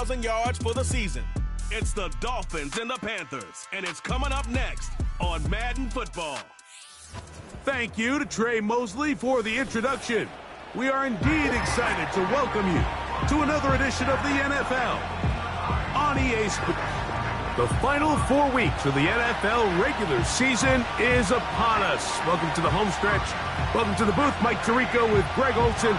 1,000 yards for the season. It's the Dolphins and the Panthers, and it's coming up next on Madden Football. Thank you to Trey Mosley for the introduction. We are indeed excited to welcome you to another edition of the NFL on EA Sports. The final 4 weeks of the NFL regular season is upon us. Welcome to the home stretch. Welcome to the booth. Mike Tirico with Greg Olsen.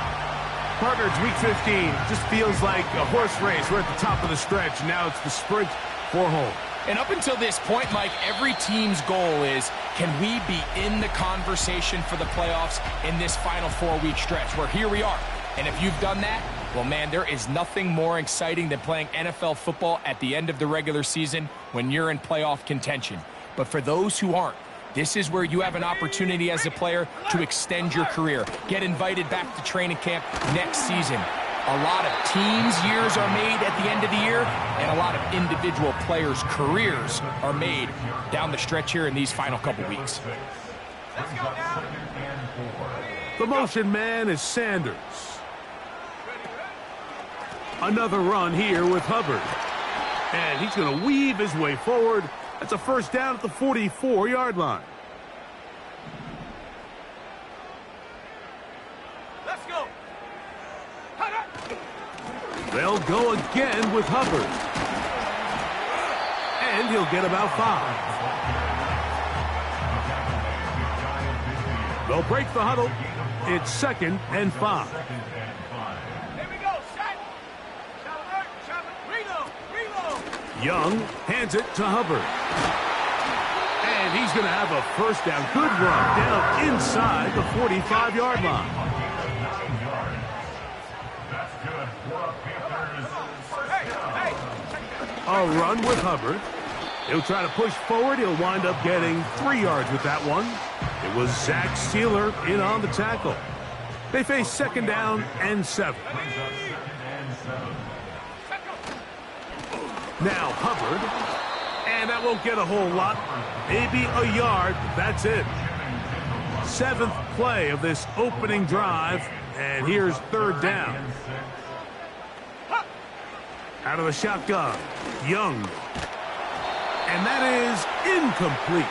Partner, it's week 15. Just feels like a horse race. We're at the top of the stretch. Now it's the sprint for home. And up until this point, Mike, every team's goal is, can we be in the conversation for the playoffs in this final 4-week stretch? Where here we are. And if you've done that, well, man, there is nothing more exciting than playing NFL football at the end of the regular season when you're in playoff contention. But for those who aren't, this is where you have an opportunity as a player to extend your career, get invited back to training camp next season. A lot of teams' years are made at the end of the year, and a lot of individual players' careers are made down the stretch here in these final couple weeks. The motion man is Sanders. Another run here with Hubbard. And he's going to weave his way forward. That's a first down at the 44-yard line. Let's go. They'll go again with Hubbard. And he'll get about 5. They'll break the huddle. It's 2nd and 5. Young hands it to Hubbard. And he's going to have a first down. Good run down inside the 45-yard line. A run with Hubbard. He'll try to push forward. He'll wind up getting 3 yards with that one. It was Zach Sealer in on the tackle. They face 2nd down and 7. Now Hubbard, and that won't get a whole lot, maybe a yard, that's it. 7th play of this opening drive, and here's 3rd down. Out of the shotgun, Young, and that is incomplete.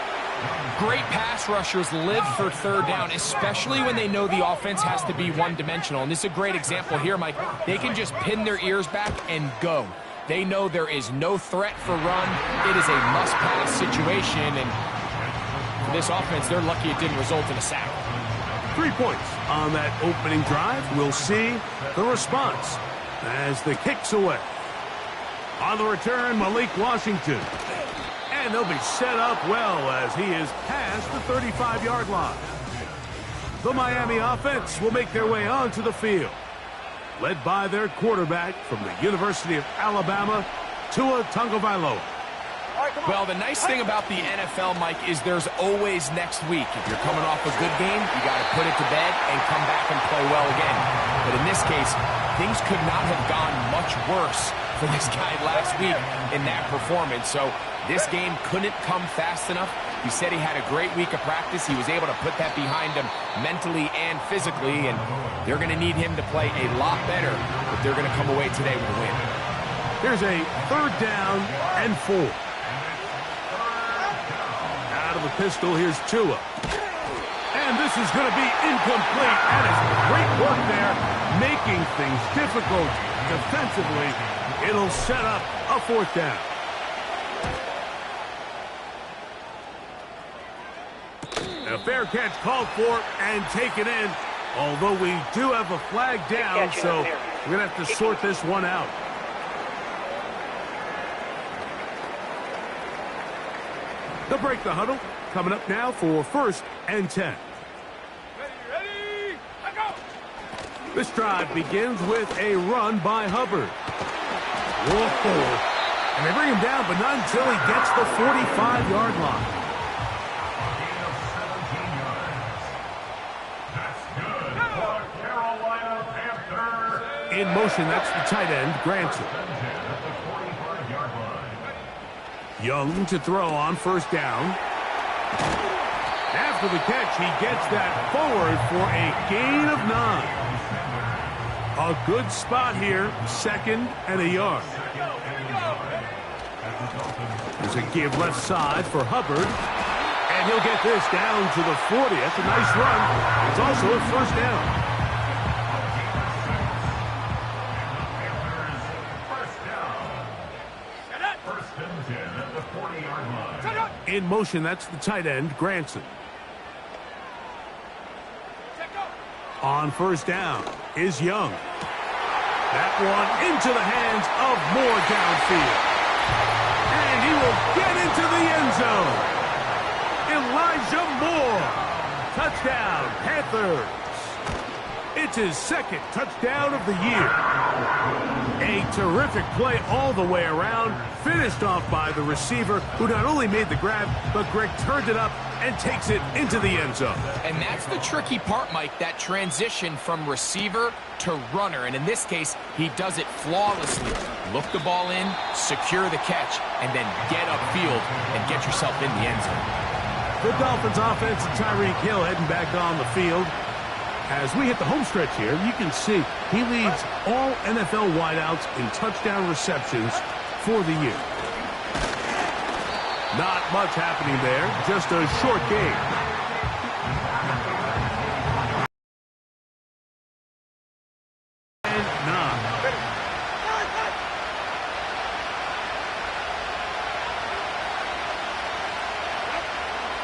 Great pass rushers live for 3rd down, especially when they know the offense has to be one-dimensional, and this is a great example here, Mike. They can just pin their ears back and go. They know there is no threat for run. It is a must-pass situation, and for this offense, they're lucky it didn't result in a sack. 3 points on that opening drive. We'll see the response as the kick's away. On the return, Malik Washington. And they'll be set up well as he is past the 35-yard line. The Miami offense will make their way onto the field, led by their quarterback from the University of Alabama, Tua Tagovailoa. Well, the nice thing about the NFL, Mike, is there's always next week. If you're coming off a good game, you got to put it to bed and come back and play well again. But in this case, things could not have gone much worse for this guy last week in that performance. So this game couldn't come fast enough. He said he had a great week of practice. He was able to put that behind him mentally and physically, and they're going to need him to play a lot better if they're going to come away today with a win. Here's a 3rd down and 4. Out of the pistol, here's Tua. And this is going to be incomplete. That is great work there, making things difficult defensively. It'll set up a 4th down. A fair catch called for and taken in, although we do have a flag down, so we're going to have to sort this one out. They'll break the huddle. Coming up now for 1st and 10. Ready, let go. This drive begins with a run by Hubbard. Whoa. And they bring him down, but not until he gets the 45-yard line. In motion, that's the tight end, Granson. Young to throw on 1st down. After the catch, he gets that forward for a gain of 9. A good spot here, 2nd and a yard. There's a give left side for Hubbard. And he'll get this down to the 40. That's a nice run. It's also a first down. In motion, that's the tight end, Granson. On first down is Young. That one into the hands of Moore downfield. And he will get into the end zone. Elijah Moore. Touchdown, Panthers. It's his 2nd touchdown of the year. A terrific play all the way around, finished off by the receiver, who not only made the grab, but Greg turned it up and takes it into the end zone. And that's the tricky part, Mike, that transition from receiver to runner. And in this case, he does it flawlessly. Look the ball in, secure the catch, and then get upfield and get yourself in the end zone. The Dolphins offense and Tyreek Hill heading back on the field. As we hit the home stretch here, you can see he leads all NFL wideouts in touchdown receptions for the year. Not much happening there, just a short game. And 9.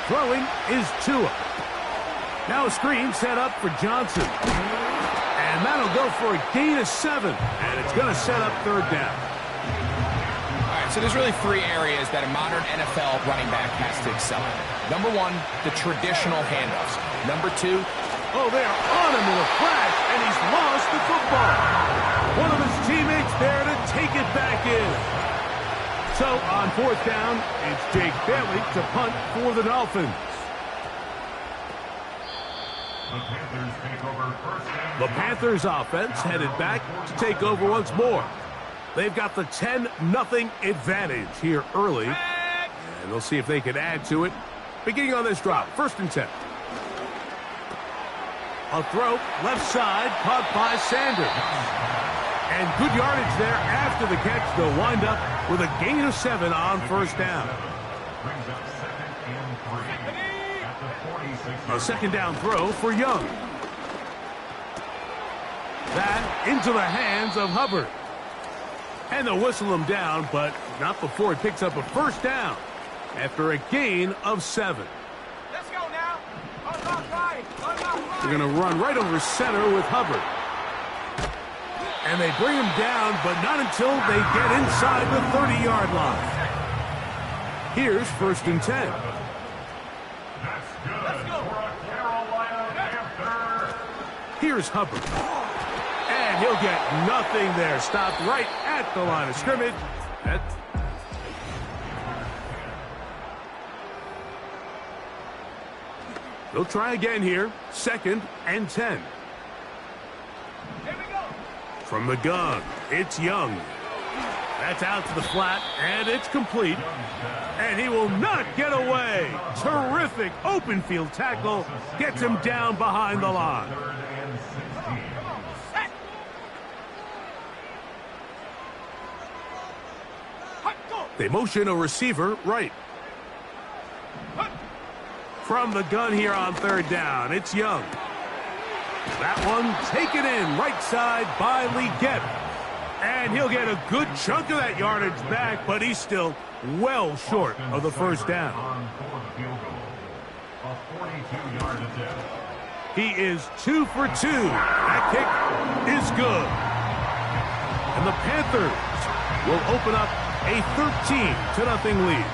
Throwing is Tua. Now a screen set up for Johnson. And that'll go for a gain of 7. And it's going to set up 3rd down. All right, so there's really 3 areas that a modern NFL running back has to excel in. Number 1, the traditional handoffs. Number 2, they are on him with a flash, and he's lost the football. One of his teammates there to take it back in. So on 4th down, it's Jake Bailey to punt for the Dolphins. The Panthers offense headed back to take over once more. They've got the 10-0 advantage here early. And they'll see if they can add to it. Beginning on this drop, 1st and 10. A throw, left side, caught by Sanders. And good yardage there after the catch. They'll wind up with a gain of 7 on 1st down. A 2nd down throw for Young. That into the hands of Hubbard. And they'll whistle him down, but not before he picks up a 1st down after a gain of 7. Let's go now. They're going to run right over center with Hubbard. And they bring him down, but not until they get inside the 30-yard line. Here's 1st and 10. Here's Hubbard. And he'll get nothing there. Stopped right at the line of scrimmage. They'll try again here. 2nd and 10. Here we go. From the gun, it's Young. That's out to the flat, and it's complete. And he will not get away. Terrific open field tackle. Gets him down behind the line. They motion a receiver right. From the gun here on 3rd down, it's Young. That one taken in right side by Legette. And he'll get a good chunk of that yardage back, but he's still well short of the 1st down. He is 2 for 2. That kick is good. And the Panthers will open up a 13-0 lead.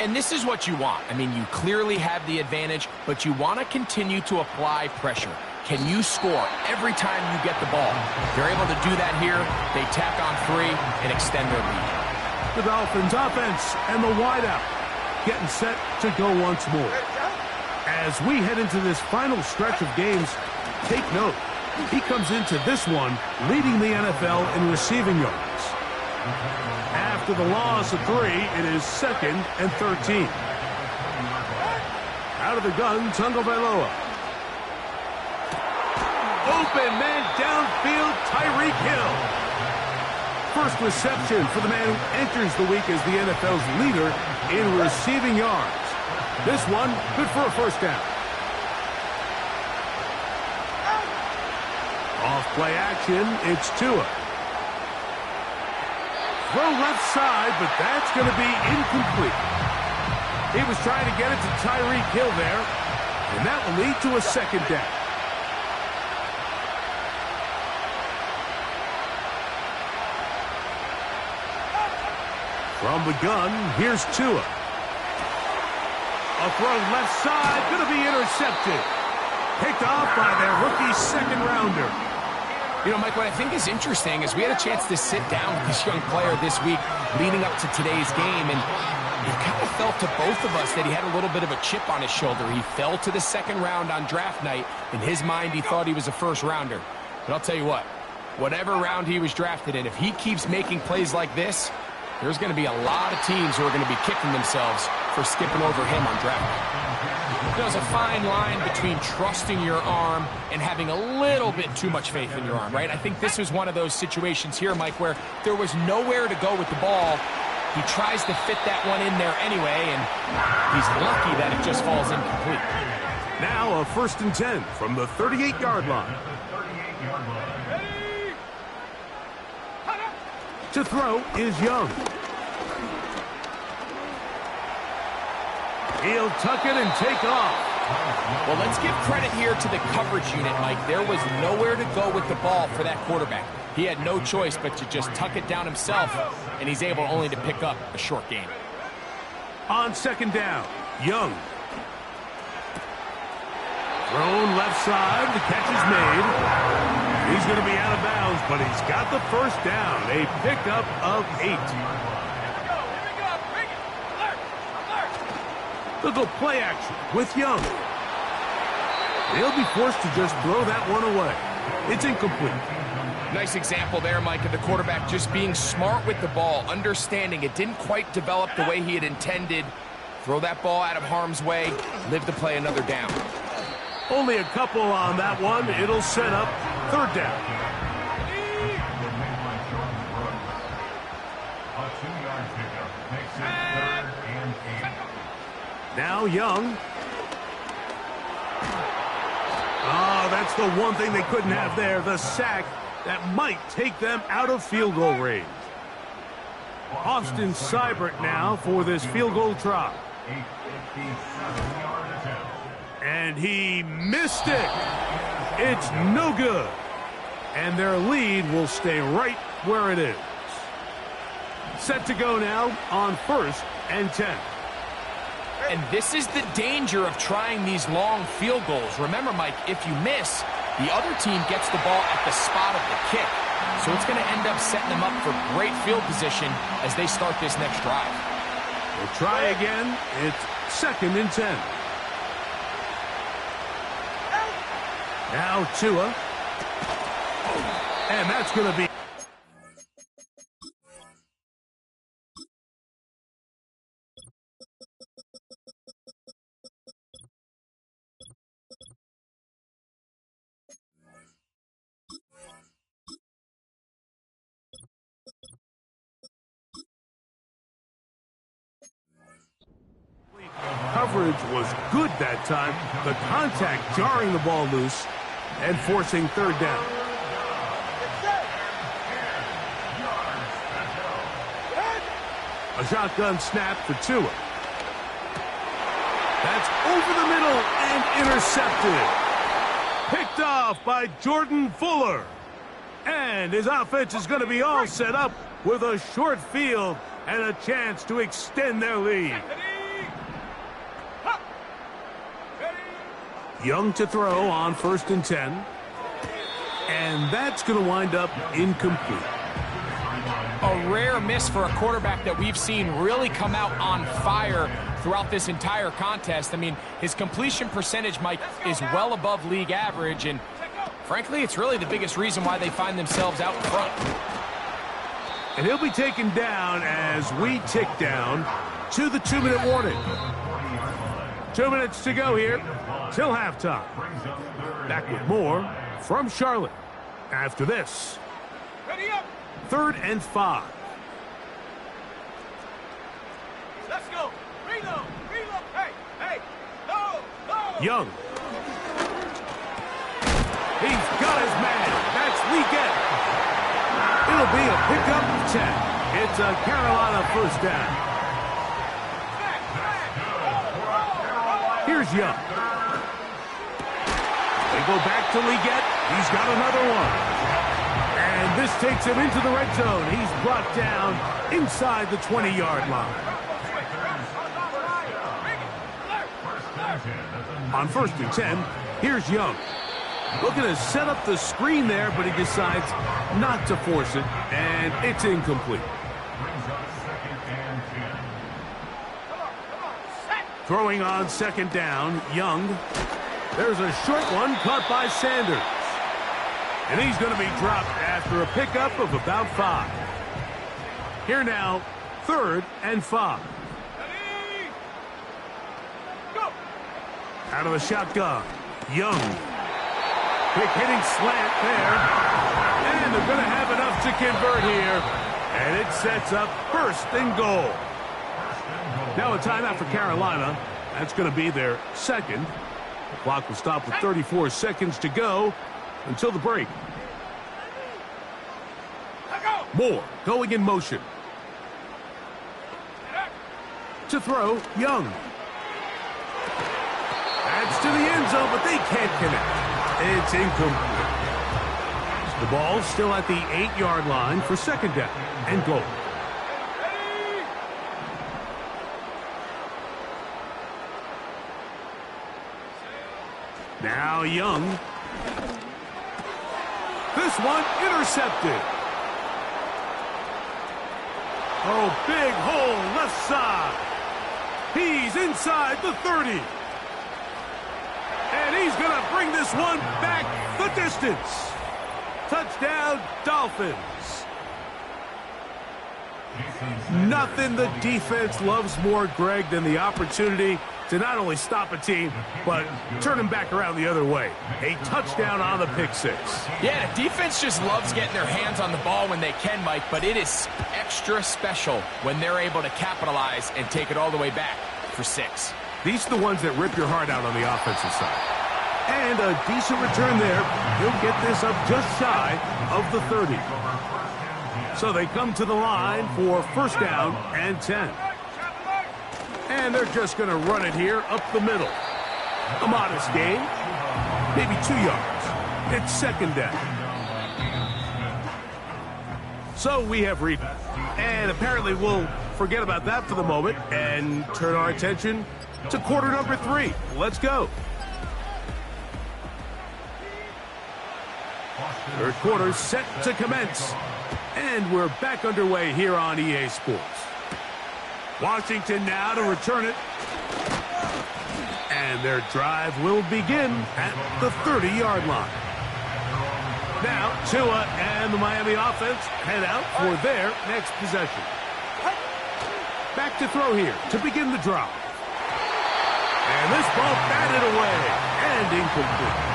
And this is what you want. I mean, you clearly have the advantage, but you want to continue to apply pressure. Can you score every time you get the ball? They're able to do that here. They tack on 3 and extend their lead. The Dolphins offense and the wideout getting set to go once more. As we head into this final stretch of games, take note. He comes into this one leading the NFL in receiving yards. After the loss of 3, it is 2nd and 13. Out of the gun, Tagovailoa. open man downfield, Tyreek Hill. First reception for the man who enters the week as the NFL's leader in receiving yards. This one, good for a first down. Off play action, it's Tua. Throw left side, but that's going to be incomplete. He was trying to get it to Tyreek Hill there, and that will lead to a second down. From the gun, here's Tua. A throw left side, going to be intercepted. Picked off by their rookie second-rounder. You know, Mike, what I think is interesting is we had a chance to sit down with this young player this week leading up to today's game, and it kind of felt to both of us that he had a little bit of a chip on his shoulder. He fell to the second round on draft night. In his mind, he thought he was a first-rounder. But I'll tell you what, whatever round he was drafted in, if he keeps making plays like this, there's going to be a lot of teams who are going to be kicking themselves for skipping over him on draft night. There's a fine line between trusting your arm and having a little bit too much faith in your arm, right? I think this was one of those situations here, Mike, where there was nowhere to go with the ball. He tries to fit that one in there anyway, and he's lucky that it just falls incomplete. Now a 1st and 10 from the 38-yard line. To throw is Young. He'll tuck it and take off. Well, let's give credit here to the coverage unit, Mike. There was nowhere to go with the ball for that quarterback. He had no choice but to just tuck it down himself, and he's able only to pick up a short gain. On second down, Young. Thrown left side, the catch is made. He's going to be out of bounds, but he's got the first down. A pickup of 8. They'll go play action with Young. They'll be forced to just throw that one away. It's incomplete. Nice example there, Mike, of the quarterback just being smart with the ball, understanding it didn't quite develop the way he had intended. Throw that ball out of harm's way, live to play another down. Only a couple on that one. It'll set up third down. Now Young. Oh, that's the one thing they couldn't have there, the sack that might take them out of field goal range. Austin Seibert now for this field goal try. And he missed it. It's no good. And their lead will stay right where it is. Set to go now on 1st and 10. And this is the danger of trying these long field goals. Remember, Mike, if you miss, the other team gets the ball at the spot of the kick. So it's going to end up setting them up for great field position as they start this next drive. We'll try again. It's 2nd and 10. Now Tua. And that's going to be... Coverage was good that time. The contact jarring the ball loose and forcing third down. A shotgun snap for Tua. That's over the middle and intercepted. Picked off by Jordan Fuller. And his offense is going to be all set up with a short field and a chance to extend their lead. Young to throw on 1st and 10. And that's going to wind up incomplete. A rare miss for a quarterback that we've seen really come out on fire throughout this entire contest. I mean, his completion percentage, Mike, is well above league average. And frankly, it's really the biggest reason why they find themselves out in front. And he'll be taken down as we tick down to the 2-minute warning. 2 minutes to go here till halftime. Back with more from Charlotte. After this, Ready up. 3rd and 5. Let's go. Reload. Reload. Hey. Hey. No. No. Young. He's got his man. That's Legette. It'll be a pickup of 10. It's a Carolina first down. Here's Young. They go back to Legette. He's got another one. And this takes him into the red zone. He's brought down inside the 20-yard line. On 1st and 10, here's Young. Looking to set up the screen there, but he decides not to force it, and it's incomplete. Throwing on 2nd down, Young. There's a short one caught by Sanders. And he's going to be dropped after a pickup of about 5. Here now, 3rd and 5. Out of the shotgun, Young. Quick hitting slant there. And they're going to have enough to convert here. And it sets up 1st and goal. Now a timeout for Carolina. That's going to be their 2nd. The clock will stop with 34 seconds to go until the break. Moore going in motion. To throw, Young. Adds to the end zone, but they can't connect. It's incomplete. The ball's still at the 8-yard line for 2nd down and goal. Now Young. This one intercepted. Oh, big hole left side. He's inside the 30. And he's going to bring this one back the distance. Touchdown, Dolphins. Nothing the defense loves more, Greg, than the opportunity to not only stop a team, but turn them back around the other way. A touchdown on the pick 6. Yeah, the defense just loves getting their hands on the ball when they can, Mike, but it is extra special when they're able to capitalize and take it all the way back for 6. These are the ones that rip your heart out on the offensive side. And a decent return there. He'll get this up just shy of the 30. So they come to the line for 1st down and 10. And they're just going to run it here up the middle. A modest gain, maybe 2 yards. It's 2nd down. So we have read, and apparently we'll forget about that for the moment and turn our attention to quarter number 3. Let's go. 3rd quarter set to commence. And we're back underway here on EA Sports. Washington now to return it. And their drive will begin at the 30-yard line. Now, Tua and the Miami offense head out for their next possession. Back to throw here to begin the drive. And this ball batted away and incomplete.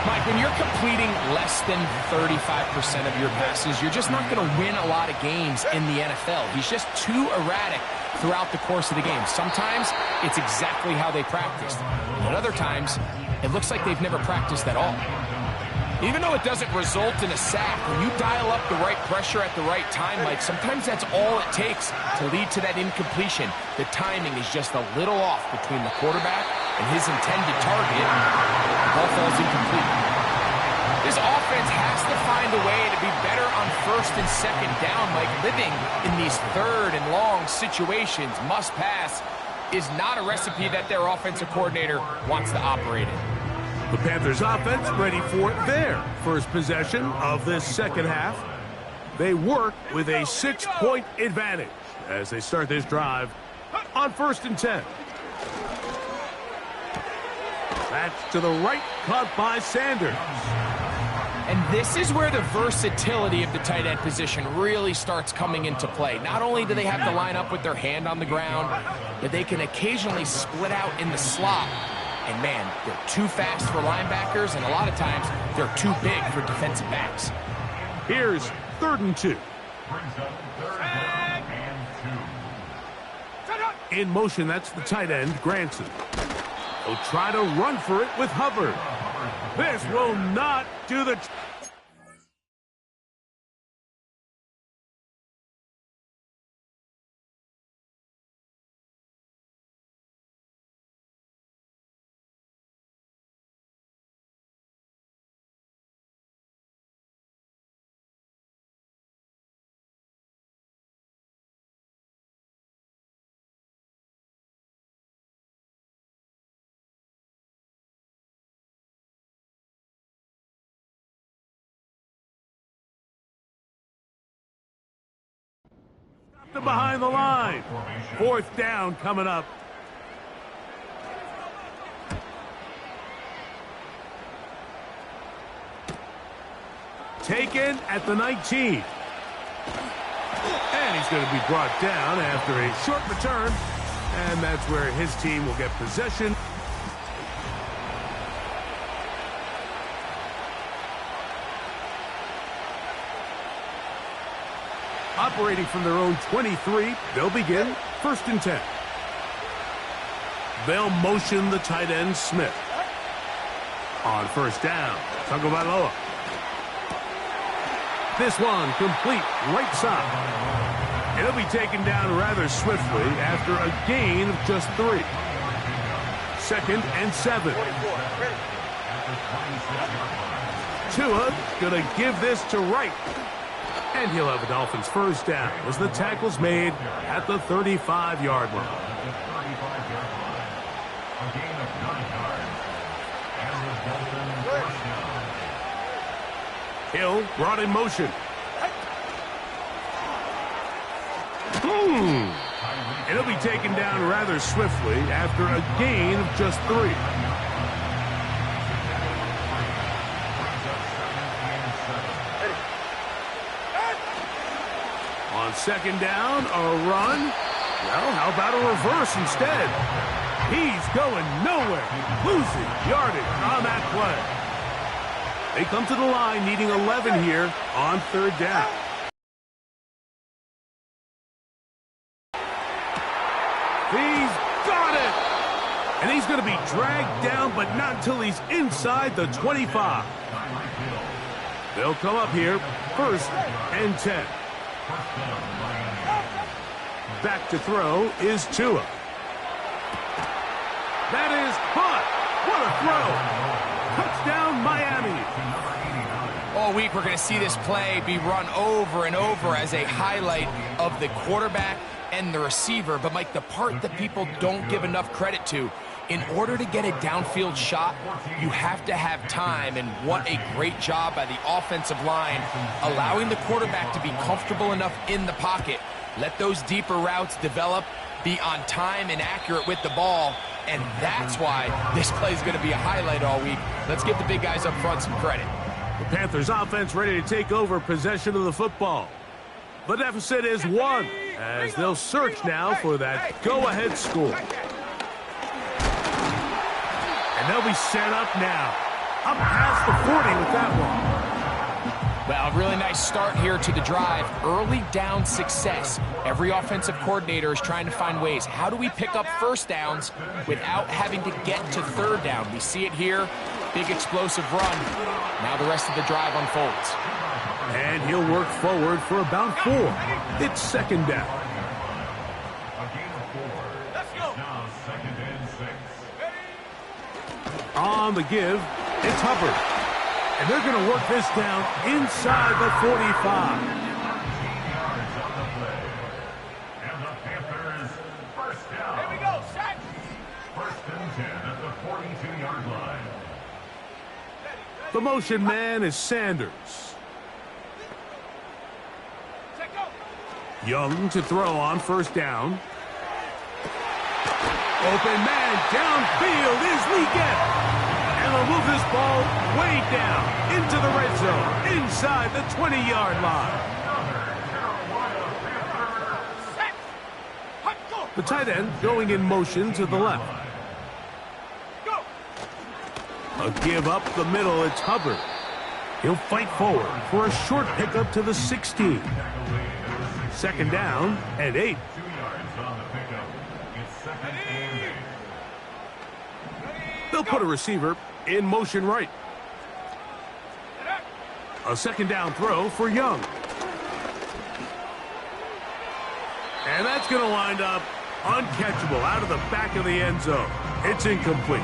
Mike, when you're completing less than 35% of your passes, you're just not going to win a lot of games in the NFL. He's just too erratic throughout the course of the game. Sometimes it's exactly how they practiced. But other times, it looks like they've never practiced at all. Even though it doesn't result in a sack, when you dial up the right pressure at the right time, Mike, sometimes that's all it takes to lead to that incompletion. The timing is just a little off between the quarterback and his intended target. The ball falls incomplete. This offense has to find a way to be better on 1st and 2nd down, Mike. Living in these 3rd and long situations, must pass, is not a recipe that their offensive coordinator wants to operate in. The Panthers offense ready for their first possession of this 2nd half. They work with a 6-point advantage as they start this drive on 1st and 10. That's to the right, caught by Sanders. And this is where the versatility of the tight end position really starts coming into play. Not only do they have to line up with their hand on the ground, but they can occasionally split out in the slot And man, they're too fast for linebackers, and a lot of times they're too big for defensive backs. Here's 3rd and 2. In motion, that's the tight end, Granson. He'll try to run for it with Hubbard. This will not do the... behind the line. 4th down coming up. Taken at the 19. And he's going to be brought down after a short return. And that's where his team will get possession. Operating from their own 23, they'll begin 1st and 10. They'll motion the tight end, Smith. On 1st down, Tagovailoa. This one complete right side. It'll be taken down rather swiftly after a gain of just 3. 2nd and 7. Tua gonna give this to Wright. And he'll have a Dolphins 1st down as the tackle's made at the 35-yard line. Hill brought in motion. It'll be taken down rather swiftly after a gain of just 3. On 2nd down, a run. Well, how about a reverse instead? He's going nowhere. Losing yardage on that play. They come to the line needing 11 here on 3rd down. He's got it! And he's going to be dragged down, but not until he's inside the 25. They'll come up here 1st and 10. Back to throw is Tua. That is caught. What a throw. Touchdown, Miami. All week we're going to see this play be run over and over as a highlight of the quarterback and the receiver. But, Mike, the part that people don't give enough credit to, in order to get a downfield shot, you have to have time, and what a great job by the offensive line, allowing the quarterback to be comfortable enough in the pocket. Let those deeper routes develop, be on time and accurate with the ball, and that's why this play is going to be a highlight all week. Let's give the big guys up front some credit. The Panthers offense ready to take over possession of the football. The deficit is 1, as they'll search now for that go-ahead score. And they'll be set up now. Up past the 40 with that one. Well, a really nice start here to the drive. Early down success. Every offensive coordinator is trying to find ways. How do we pick up 1st downs without having to get to 3rd down? We see it here. Big explosive run. Now the rest of the drive unfolds. And he'll work forward for about 4. It's 2nd down. Let's go. On the give, it's Hubbard. And they're going to work this down inside the 45. And the Panthers 1st down. Here we go, set. 1st and 10 at the 42-yard line. The motion man is Sanders. Check go. Young to throw on 1st down. Open man downfield is Leggett. And they'll move this ball way down into the red zone, inside the 20-yard line. Set. Hut, go. The tight end going in motion to the left. Go. A give up the middle, it's Hubbard. He'll fight forward for a short pickup to the 16. Second down and 8. 2 yards on the pickup. It's second and 8. They'll put a receiver in motion right. A second down throw for Young. And that's going to wind up uncatchable out of the back of the end zone. It's incomplete.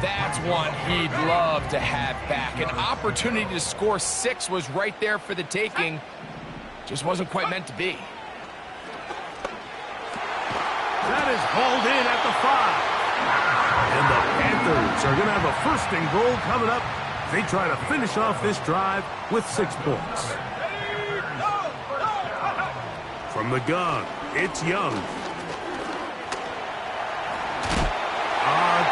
That's one he'd love to have back. An opportunity to score 6 was right there for the taking. Just wasn't quite meant to be. That is hauled in at the 5. And the Panthers are going to have a first and goal coming up. They try to finish off this drive with 6 points. From the gun, it's Young.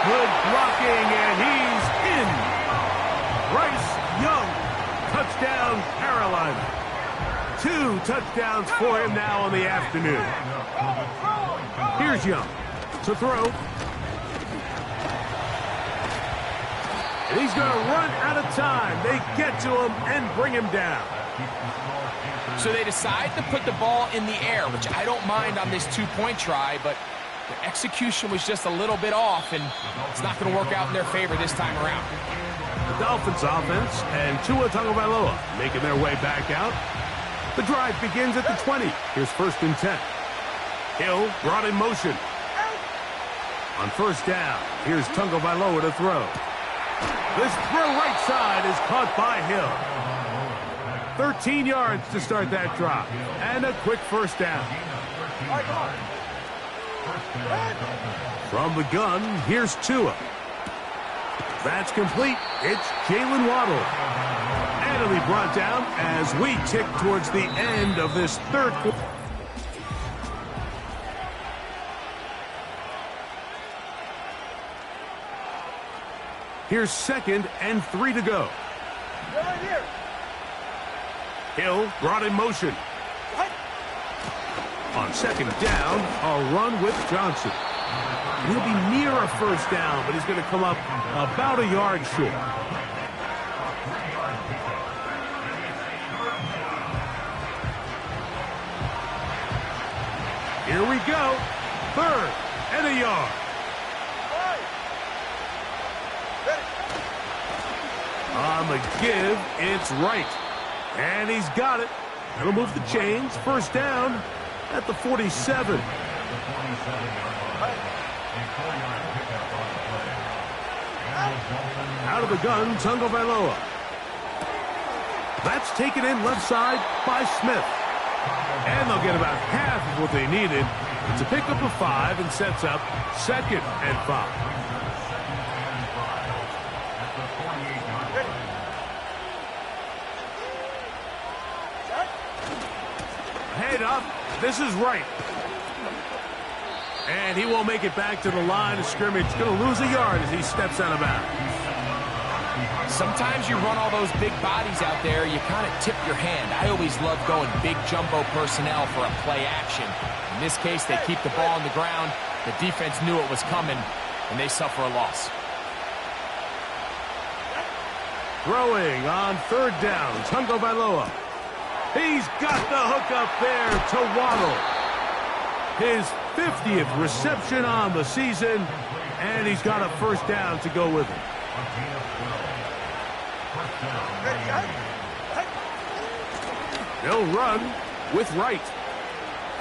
Good blocking, and he's in. Bryce Young, touchdown Carolina. 2 touchdowns for him now on the afternoon. Here's Young to throw. And he's going to run out of time. They get to him and bring him down. So they decide to put the ball in the air, which I don't mind on this 2-point try, but the execution was just a little bit off, and it's not going to work out in their favor this time around. The Dolphins offense and Tua Tagovailoa making their way back out. The drive begins at the 20. Here's first and 10. Hill brought in motion. On first down, here's Tagovailoa to throw. This throw right side is caught by Hill. 13 yards to start that drive, and a quick first down. From the gun, here's Tua. That's complete. It's Jalen Waddle. And it'll be brought down as we tick towards the end of this third quarter. Here's second and 3 to go. Hill brought in motion. On second down, a run with Johnson. He'll be near a first down, but he's going to come up about a yard short. Here we go. Third and a yard. On the give, it's right. And he's got it. That'll move the chains. First down at the 47. Out of the gun, Tagovailoa. That's taken in left side by Smith. And they'll get about half of what they needed to pick up a 5 and sets up second and 5. Head up. This is right. And he won't make it back to the line of scrimmage. Going to lose a yard as he steps out of bounds. Sometimes you run all those big bodies out there, you kind of tip your hand. I always love going big jumbo personnel for a play action. In this case, they keep the ball on the ground. The defense knew it was coming, and they suffer a loss. Throwing on third down, Tagovailoa. He's got the hook up there to Waddle. His 50th reception on the season, and he's got a first down to go with it. They'll run with Wright.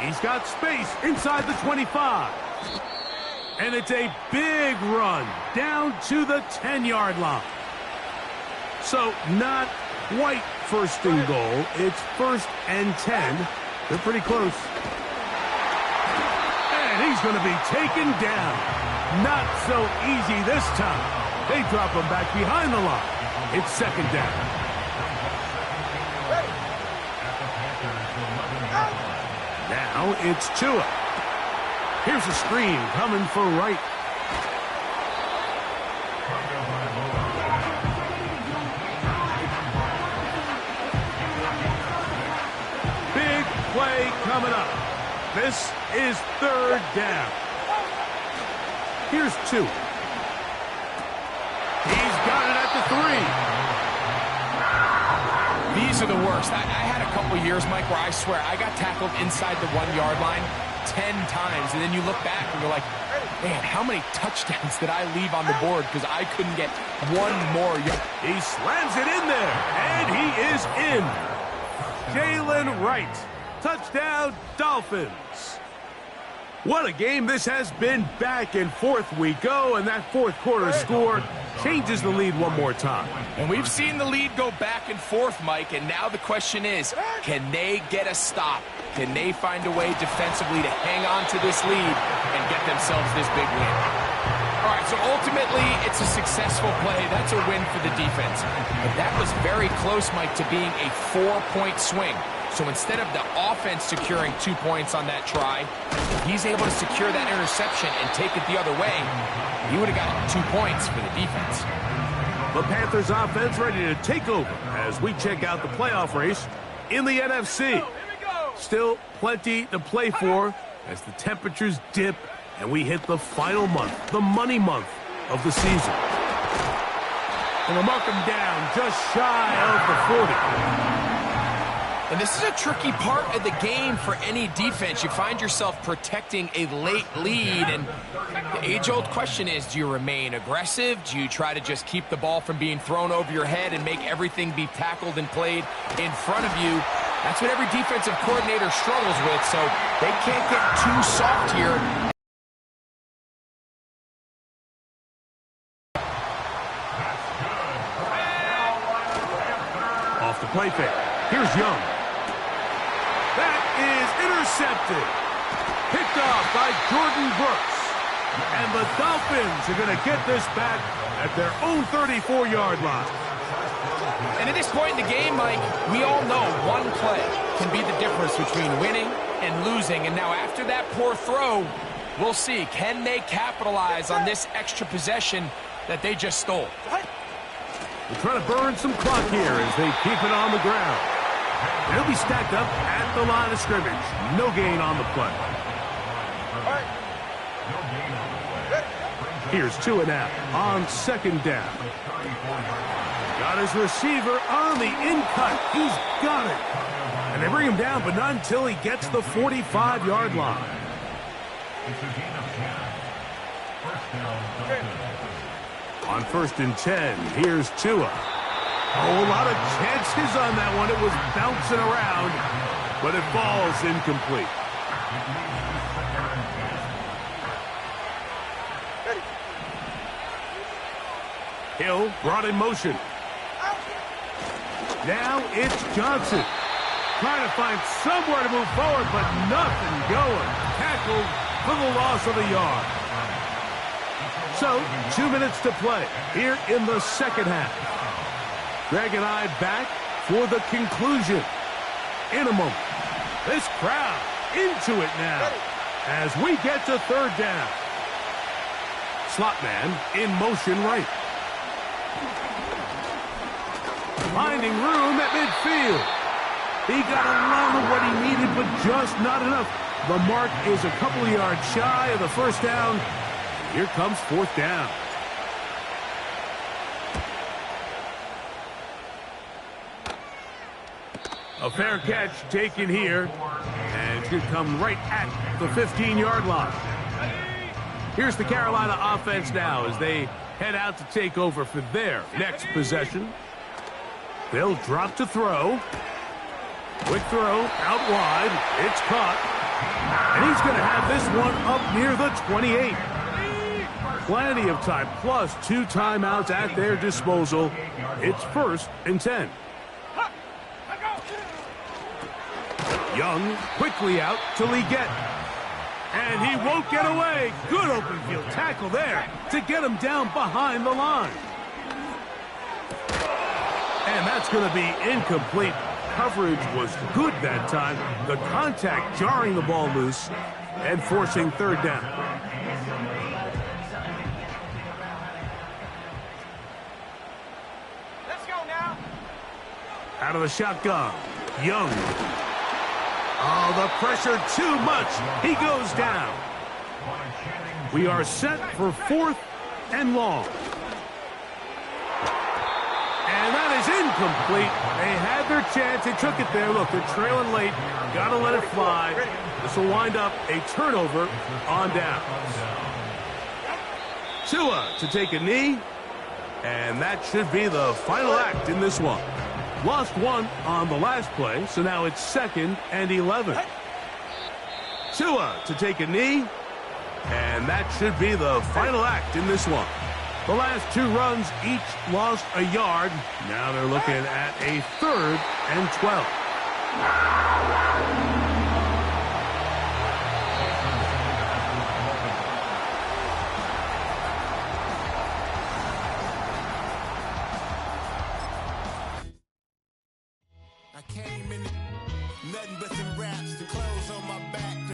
He's got space inside the 25. And it's a big run down to the 10-yard line. So not quite first and goal. It's first and 10. They're pretty close. And he's going to be taken down. Not so easy this time. They drop him back behind the line. It's second down. Now it's Tua. Here's a screen coming for Wright. Big play coming up. This is third down. Here's Tua. He the three. These are the worst. I had a couple years, Mike, where I swear I got tackled inside the 1-yard line 10 times, and then you look back and you're like, man, how many touchdowns did I leave on the board because I couldn't get one more yard? He slams it in there, and he is in. Jalen Wright, touchdown, Dolphins. What a game this has been. Back and forth we go, and that fourth quarter score changes the lead one more time. And we've seen the lead go back and forth, Mike, and now the question is, can they get a stop? Can they find a way defensively to hang on to this lead and get themselves this big win? All right, so ultimately, it's a successful play. That's a win for the defense. But that was very close, Mike, to being a 4-point swing. So instead of the offense securing 2 points on that try, if he's able to secure that interception and take it the other way, he would have gotten 2 points for the defense. The Panthers offense ready to take over as we check out the playoff race in the NFC. Still plenty to play for as the temperatures dip and we hit the final month, the money month of the season. And we'll mark them down just shy of the 40. And this is a tricky part of the game for any defense. You find yourself protecting a late lead, and the age-old question is, do you remain aggressive? Do you try to just keep the ball from being thrown over your head and make everything be tackled and played in front of you? That's what every defensive coordinator struggles with, so they can't get too soft here. Off the play fake. Here's Young. That is intercepted. Picked off by Jordan Brooks. And the Dolphins are going to get this back at their own 34-yard line. And at this point in the game, Mike, we all know one play can be the difference between winning and losing. And now after that poor throw, we'll see, can they capitalize on this extra possession that they just stole? They're trying to burn some clock here as they keep it on the ground. They'll be stacked up at the line of scrimmage. No gain on the play. Here's Tua now on second down. Got his receiver on the in-cut. He's got it. And they bring him down, but not until he gets the 45-yard line. On 1st and 10, here's Tua. Oh, a lot of chances on that one. It was bouncing around, but it falls incomplete. Hill brought in motion. Now it's Johnson. Trying to find somewhere to move forward, but nothing going. Tackled for the loss of a yard. So, 2 minutes to play here in the second half. Greg and I back for the conclusion in a moment. This crowd into it now as we get to third down. Slot man in motion right. Finding room at midfield. He got a lot of what he needed, but just not enough. The mark is a couple of yards shy of the first down. Here comes fourth down. A fair catch taken here, and it should come right at the 15-yard line. Here's the Carolina offense now as they head out to take over for their next possession. They'll drop to throw. Quick throw out wide. It's caught. And he's going to have this one up near the 28. Plenty of time, plus 2 timeouts at their disposal. It's 1st and 10. Young quickly out to Leggett. And he won't get away. Good open field tackle there to get him down behind the line. And that's going to be incomplete. Coverage was good that time. The contact jarring the ball loose and forcing third down. Let's go now. Out of the shotgun, Young. Oh, the pressure too much. He goes down. We are set for 4th and long. And that is incomplete. They had their chance. They took it there. Look, they're trailing late. Got to let it fly. This will wind up a turnover on downs. Tua to take a knee. And that should be the final act in this one. Lost one on the last play, so now it's 2nd and 11. Tua to take a knee. And that should be the final act in this one. The last 2 runs each lost a yard. Now they're looking at a 3rd and 12.